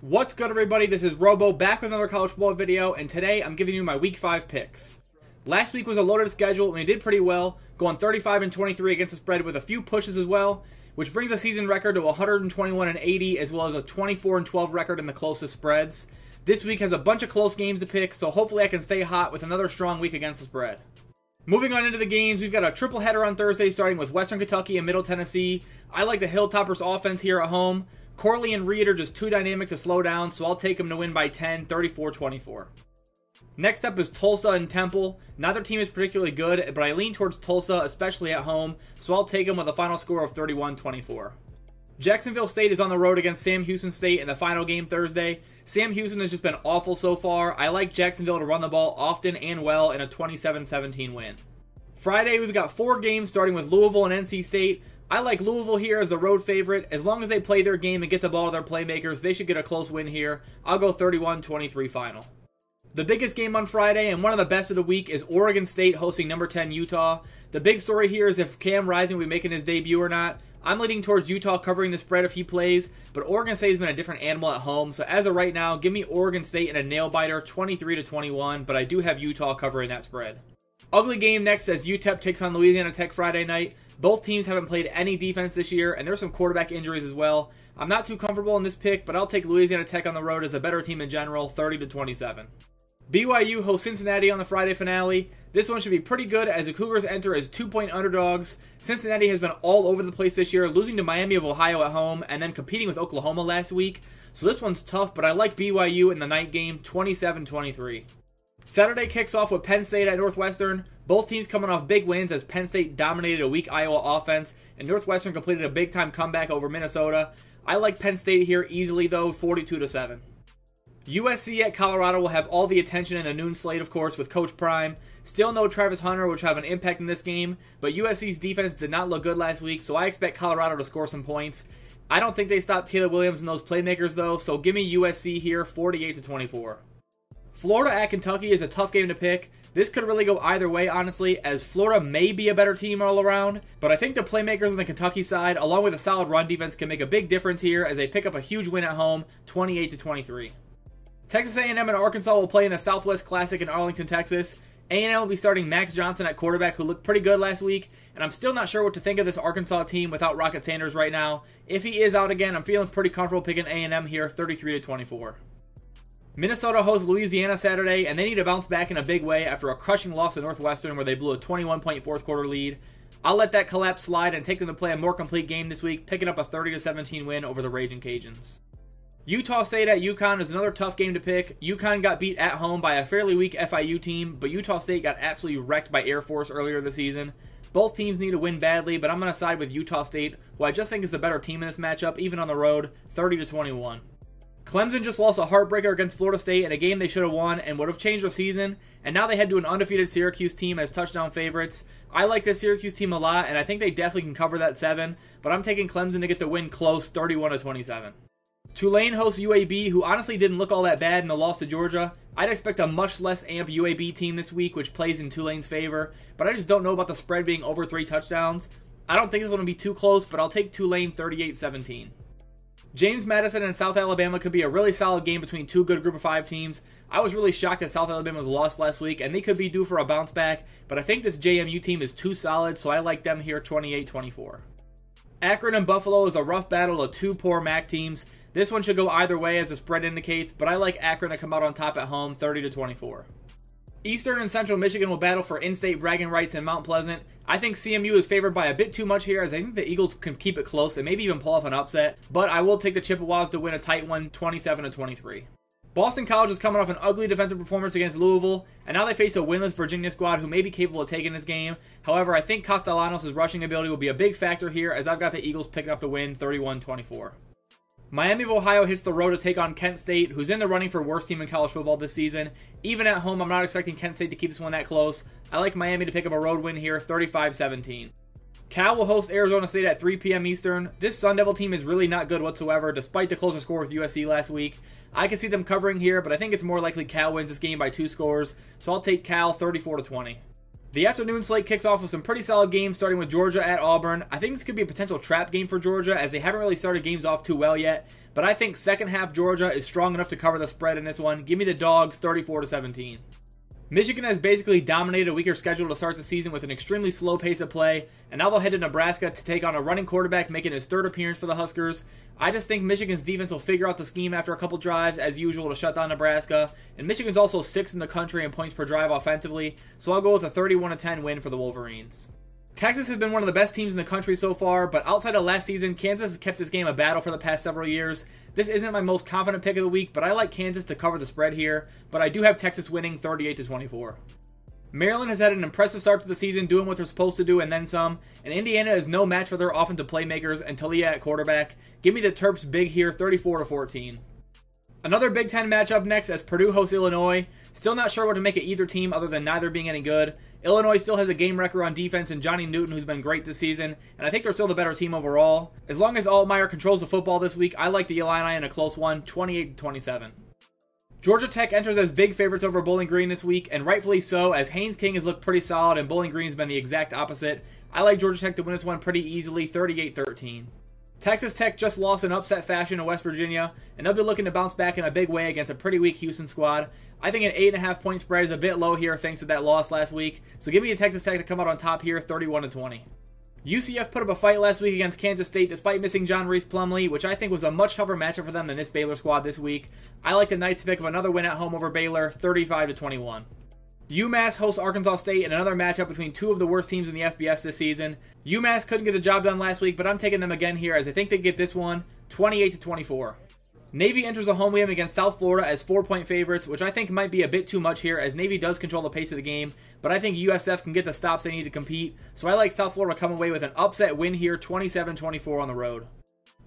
What's good, everybody? This is Robo back with another college football video, and today I'm giving you my Week 5 picks. Last week was a loaded schedule, and we did pretty well, going 35-23 against the spread with a few pushes as well, which brings the season record to 121-80, as well as a 24-12 record in the closest spreads. This week has a bunch of close games to pick, so hopefully I can stay hot with another strong week against the spread. Moving on into the games, we've got a triple header on Thursday, starting with Western Kentucky and Middle Tennessee. I like the Hilltoppers offense here at home. Corley and Reed are just too dynamic to slow down, so I'll take them to win by 10, 34-24. Next up is Tulsa and Temple. Neither team is particularly good, but I lean towards Tulsa, especially at home, so I'll take them with a final score of 31-24. Jacksonville State is on the road against Sam Houston State in the final game Thursday. Sam Houston has just been awful so far. I like Jacksonville to run the ball often and well in a 27-17 win. Friday, we've got 4 games starting with Louisville and NC State. I like Louisville here as the road favorite. As long as they play their game and get the ball to their playmakers, they should get a close win here. I'll go 31-23 final. The biggest game on Friday and one of the best of the week is Oregon State hosting number 10 Utah. The big story here is if Cam Rising will be making his debut or not. I'm leaning towards Utah covering the spread if he plays, but Oregon State has been a different animal at home, so as of right now, give me Oregon State in a nail-biter, 23-21, but I do have Utah covering that spread. Ugly game next as UTEP takes on Louisiana Tech Friday night. Both teams haven't played any defense this year, and there's some quarterback injuries as well. I'm not too comfortable in this pick, but I'll take Louisiana Tech on the road as a better team in general, 30-27. BYU hosts Cincinnati on the Friday finale. This one should be pretty good as the Cougars enter as 2-point underdogs. Cincinnati has been all over the place this year, losing to Miami of Ohio at home and then competing with Oklahoma last week. So this one's tough, but I like BYU in the night game, 27-23. Saturday kicks off with Penn State at Northwestern. Both teams coming off big wins as Penn State dominated a weak Iowa offense and Northwestern completed a big-time comeback over Minnesota. I like Penn State here easily though, 42-7. USC at Colorado will have all the attention in the noon slate, of course, with Coach Prime. Still no Travis Hunter, which will have an impact in this game, but USC's defense did not look good last week, so I expect Colorado to score some points. I don't think they stopped Caleb Williams and those playmakers though, so give me USC here, 48-24. Florida at Kentucky is a tough game to pick. This could really go either way, honestly, as Florida may be a better team all around, but I think the playmakers on the Kentucky side, along with a solid run defense, can make a big difference here as they pick up a huge win at home, 28-23. Texas A&M and Arkansas will play in the Southwest Classic in Arlington, Texas. A&M will be starting Max Johnson at quarterback, who looked pretty good last week, and I'm still not sure what to think of this Arkansas team without Rocket Sanders right now. If he is out again, I'm feeling pretty comfortable picking A&M here, 33-24. Minnesota hosts Louisiana Saturday, and they need to bounce back in a big way after a crushing loss to Northwestern where they blew a 21-point fourth quarter lead. I'll let that collapse slide and take them to play a more complete game this week, picking up a 30-17 win over the Raging Cajuns. Utah State at UConn is another tough game to pick. UConn got beat at home by a fairly weak FIU team, but Utah State got absolutely wrecked by Air Force earlier this season. Both teams need to win badly, but I'm going to side with Utah State, who I just think is the better team in this matchup, even on the road, 30-21. Clemson just lost a heartbreaker against Florida State in a game they should have won and would have changed their season, and now they head to an undefeated Syracuse team as touchdown favorites. I like this Syracuse team a lot, and I think they definitely can cover that 7, but I'm taking Clemson to get the win close, 31-27. Tulane hosts UAB, who honestly didn't look all that bad in the loss to Georgia. I'd expect a much less amped UAB team this week, which plays in Tulane's favor, but I just don't know about the spread being over 3 touchdowns. I don't think it's going to be too close, but I'll take Tulane 38-17. James Madison and South Alabama could be a really solid game between two good Group of 5 teams. I was really shocked that South Alabama's lost last week, and they could be due for a bounce back, but I think this JMU team is too solid, so I like them here 28-24. Akron and Buffalo is a rough battle of 2 poor MAC teams. This one should go either way as the spread indicates, but I like Akron to come out on top at home, 30-24. Eastern and Central Michigan will battle for in-state bragging rights in Mount Pleasant. I think CMU is favored by a bit too much here, as I think the Eagles can keep it close and maybe even pull off an upset, but I will take the Chippewas to win a tight one, 27-23. Boston College is coming off an ugly defensive performance against Louisville, and now they face a winless Virginia squad who may be capable of taking this game. However, I think Castellanos' rushing ability will be a big factor here, as I've got the Eagles picking up the win, 31-24. Miami of Ohio hits the road to take on Kent State, who's in the running for worst team in college football this season. Even at home, I'm not expecting Kent State to keep this one that close. I like Miami to pick up a road win here, 35-17. Cal will host Arizona State at 3 p.m. Eastern. This Sun Devil team is really not good whatsoever, despite the closer score with USC last week. I can see them covering here, but I think it's more likely Cal wins this game by 2 scores, so I'll take Cal 34-20. The afternoon slate kicks off with some pretty solid games, starting with Georgia at Auburn. I think this could be a potential trap game for Georgia, as they haven't really started games off too well yet. But I think second half Georgia is strong enough to cover the spread in this one. Give me the Dogs 34-17. Michigan has basically dominated a weaker schedule to start the season with an extremely slow pace of play, and now they'll head to Nebraska to take on a running quarterback making his third appearance for the Huskers. I just think Michigan's defense will figure out the scheme after a couple drives, as usual, to shut down Nebraska. And Michigan's also 6th in the country in points per drive offensively, so I'll go with a 31-10 win for the Wolverines. Texas has been one of the best teams in the country so far, but outside of last season, Kansas has kept this game a battle for the past several years. This isn't my most confident pick of the week, but I like Kansas to cover the spread here, but I do have Texas winning 38-24. Maryland has had an impressive start to the season, doing what they're supposed to do and then some, and Indiana is no match for their offensive playmakers and Talia at quarterback. Give me the Terps big here, 34-14. Another Big Ten matchup next as Purdue hosts Illinois. Still not sure what to make of either team other than neither being any good. Illinois still has a game record on defense in Johnny Newton, who's been great this season, and I think they're still the better team overall. As long as Altmaier controls the football this week, I like the Illini in a close one, 28-27. Georgia Tech enters as big favorites over Bowling Green this week, and rightfully so, as Haynes King has looked pretty solid and Bowling Green's been the exact opposite. I like Georgia Tech to win this one pretty easily, 38-13. Texas Tech just lost in upset fashion to West Virginia, and they'll be looking to bounce back in a big way against a pretty weak Houston squad. I think an 8.5 point spread is a bit low here thanks to that loss last week, so give me a Texas Tech to come out on top here, 31-20. UCF put up a fight last week against Kansas State despite missing John Reese Plumlee, which I think was a much tougher matchup for them than this Baylor squad this week. I like the Knights to pick up another win at home over Baylor, 35-21. UMass hosts Arkansas State in another matchup between two of the worst teams in the FBS this season. UMass couldn't get the job done last week, but I'm taking them again here as I think they get this one, 28-24. Navy enters a home game against South Florida as 4-point favorites, which I think might be a bit too much here as Navy does control the pace of the game, but I think USF can get the stops they need to compete, so I like South Florida to come away with an upset win here, 27-24 on the road.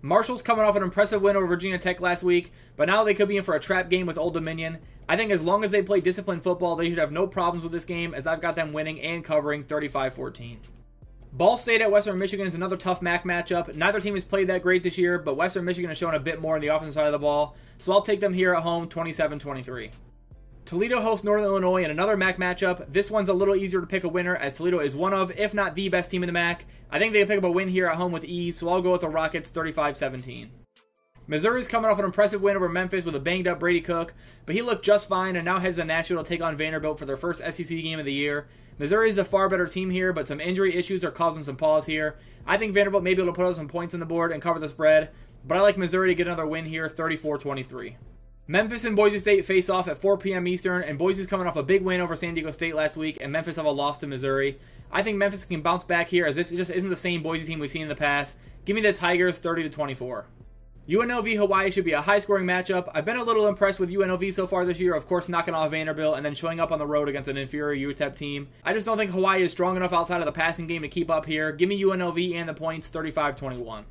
Marshall's coming off an impressive win over Virginia Tech last week, but now they could be in for a trap game with Old Dominion. I think as long as they play disciplined football, they should have no problems with this game, as I've got them winning and covering 35-14. Ball State at Western Michigan is another tough MAC matchup. Neither team has played that great this year, but Western Michigan has shown a bit more on the offensive side of the ball, so I'll take them here at home, 27-23. Toledo hosts Northern Illinois in another MAC matchup. This one's a little easier to pick a winner, as Toledo is one of, if not the best team in the MAC. I think they can pick up a win here at home with ease, so I'll go with the Rockets, 35-17. Missouri's coming off an impressive win over Memphis with a banged-up Brady Cook, but he looked just fine and now heads to Nashville to take on Vanderbilt for their first SEC game of the year. Missouri is a far better team here, but some injury issues are causing some pause here. I think Vanderbilt may be able to put up some points on the board and cover the spread, but I like Missouri to get another win here, 34-23. Memphis and Boise State face off at 4 p.m. Eastern, and Boise's coming off a big win over San Diego State last week, and Memphis have a loss to Missouri. I think Memphis can bounce back here, as this just isn't the same Boise team we've seen in the past. Give me the Tigers, 30-24. UNLV Hawaii should be a high-scoring matchup. I've been a little impressed with UNLV so far this year, of course knocking off Vanderbilt and then showing up on the road against an inferior UTEP team. I just don't think Hawaii is strong enough outside of the passing game to keep up here. Give me UNLV and the points, 35-21.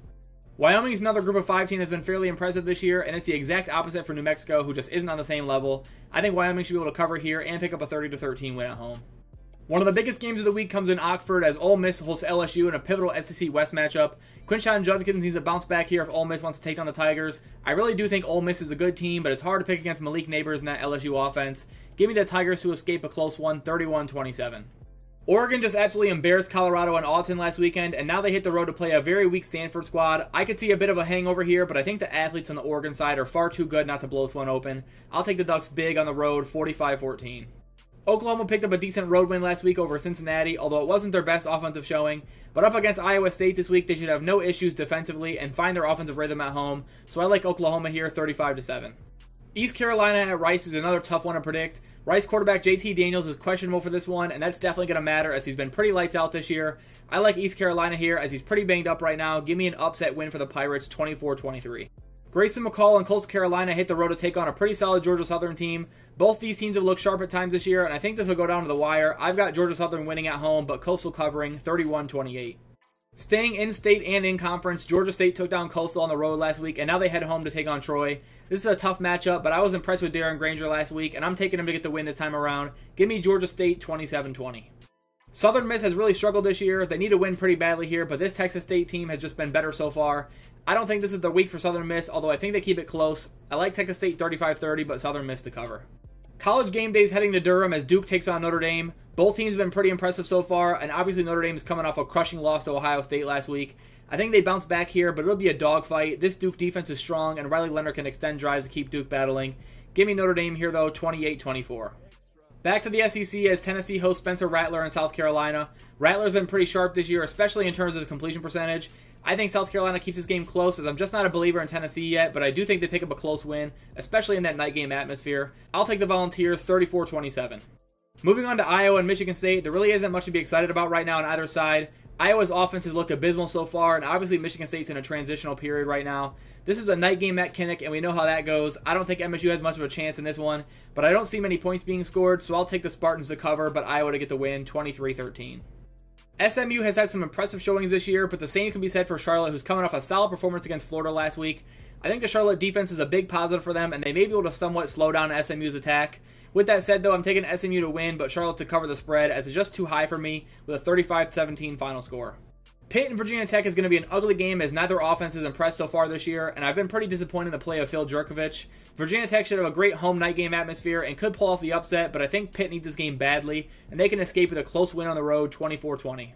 Wyoming's another Group of 5 team that's been fairly impressive this year, and it's the exact opposite for New Mexico, who just isn't on the same level. I think Wyoming should be able to cover here and pick up a 30-13 win at home. One of the biggest games of the week comes in Oxford as Ole Miss hosts LSU in a pivotal SEC West matchup. Quinshon Judkins needs to bounce back here if Ole Miss wants to take down the Tigers. I really do think Ole Miss is a good team, but it's hard to pick against Malik Neighbors in that LSU offense. Give me the Tigers to escape a close one, 31-27. Oregon just absolutely embarrassed Colorado and Autzen last weekend, and now they hit the road to play a very weak Stanford squad. I could see a bit of a hangover here, but I think the athletes on the Oregon side are far too good not to blow this one open. I'll take the Ducks big on the road, 45-14. Oklahoma picked up a decent road win last week over Cincinnati, although it wasn't their best offensive showing. But up against Iowa State this week, they should have no issues defensively and find their offensive rhythm at home. So I like Oklahoma here, 35-7. East Carolina at Rice is another tough one to predict. Rice quarterback JT Daniels is questionable for this one, and that's definitely going to matter as he's been pretty lights out this year. I like East Carolina here as he's pretty banged up right now. Give me an upset win for the Pirates, 24-23. Grayson McCall and Coastal Carolina hit the road to take on a pretty solid Georgia Southern team. Both these teams have looked sharp at times this year, and I think this will go down to the wire. I've got Georgia Southern winning at home, but Coastal covering 31-28. Staying in state and in conference, Georgia State took down Coastal on the road last week, and now they head home to take on Troy. This is a tough matchup, but I was impressed with Darren Granger last week, and I'm taking him to get the win this time around. Give me Georgia State 27-20. Southern Miss has really struggled this year. They need to win pretty badly here, but this Texas State team has just been better so far. I don't think this is the week for Southern Miss, although I think they keep it close. I like Texas State 35-30, but Southern Miss to cover. College game day is heading to Durham as Duke takes on Notre Dame. Both teams have been pretty impressive so far, and obviously Notre Dame is coming off a crushing loss to Ohio State last week. I think they bounce back here, but it'll be a dogfight. This Duke defense is strong, and Riley Leonard can extend drives to keep Duke battling. Give me Notre Dame here, though, 28-24. Back to the SEC as Tennessee hosts Spencer Rattler in South Carolina. Rattler's been pretty sharp this year, especially in terms of completion percentage. I think South Carolina keeps this game close, as I'm just not a believer in Tennessee yet, but I do think they pick up a close win, especially in that night game atmosphere. I'll take the Volunteers 34-27. Moving on to Iowa and Michigan State, there really isn't much to be excited about right now on either side. Iowa's offense has looked abysmal so far, and obviously Michigan State's in a transitional period right now. This is a night game at Kinnick, and we know how that goes. I don't think MSU has much of a chance in this one, but I don't see many points being scored, so I'll take the Spartans to cover, but Iowa to get the win, 23-13. SMU has had some impressive showings this year, but the same can be said for Charlotte, who's coming off a solid performance against Florida last week. I think the Charlotte defense is a big positive for them, and they may be able to somewhat slow down SMU's attack. With that said, though, I'm taking SMU to win, but Charlotte to cover the spread, as it's just too high for me, with a 35-17 final score. Pitt and Virginia Tech is going to be an ugly game, as neither offense has impressed so far this year, and I've been pretty disappointed in the play of Phil Jurkovich. Virginia Tech should have a great home night game atmosphere and could pull off the upset, but I think Pitt needs this game badly, and they can escape with a close win on the road, 24-20.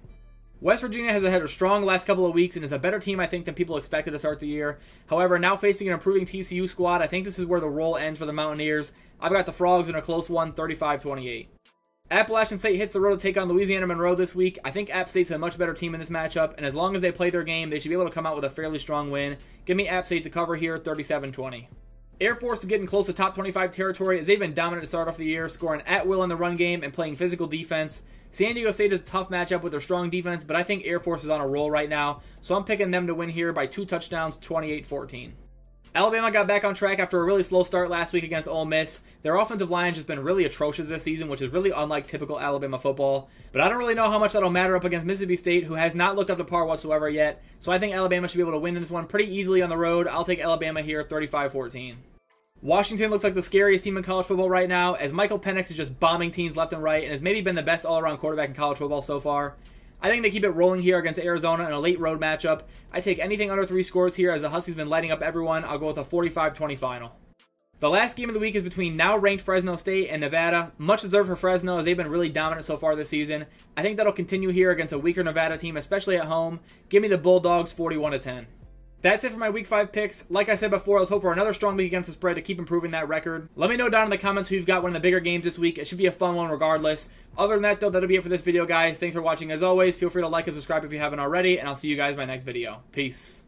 West Virginia has had a strong last couple of weeks and is a better team, I think, than people expected to start the year. However, now facing an improving TCU squad, I think this is where the roll ends for the Mountaineers. I've got the Frogs in a close one, 35-28. Appalachian State hits the road to take on Louisiana Monroe this week. I think App State's a much better team in this matchup, and as long as they play their game, they should be able to come out with a fairly strong win. Give me App State to cover here, 37-20. Air Force is getting close to top 25 territory, as they've been dominant to start off the year, scoring at will in the run game and playing physical defense. San Diego State is a tough matchup with their strong defense, but I think Air Force is on a roll right now, so I'm picking them to win here by 2 touchdowns, 28-14. Alabama got back on track after a really slow start last week against Ole Miss. Their offensive line has been really atrocious this season, which is really unlike typical Alabama football. But I don't really know how much that'll matter up against Mississippi State, who has not looked up to par whatsoever yet. So I think Alabama should be able to win this one pretty easily on the road. I'll take Alabama here, 35-14. Washington looks like the scariest team in college football right now, as Michael Penix is just bombing teams left and right and has maybe been the best all-around quarterback in college football so far. I think they keep it rolling here against Arizona in a late road matchup. I take anything under 3 scores here, as the Huskies have been lighting up everyone. I'll go with a 45-20 final. The last game of the week is between now-ranked Fresno State and Nevada. Much deserved for Fresno, as they've been really dominant so far this season. I think that'll continue here against a weaker Nevada team, especially at home. Give me the Bulldogs, 41-10. That's it for my Week 5 picks. Like I said before, let's hope for another strong week against the spread to keep improving that record. Let me know down in the comments who you've got one of the bigger games this week. It should be a fun one regardless. Other than that, though, that'll be it for this video, guys. Thanks for watching as always. Feel free to like and subscribe if you haven't already, and I'll see you guys in my next video. Peace.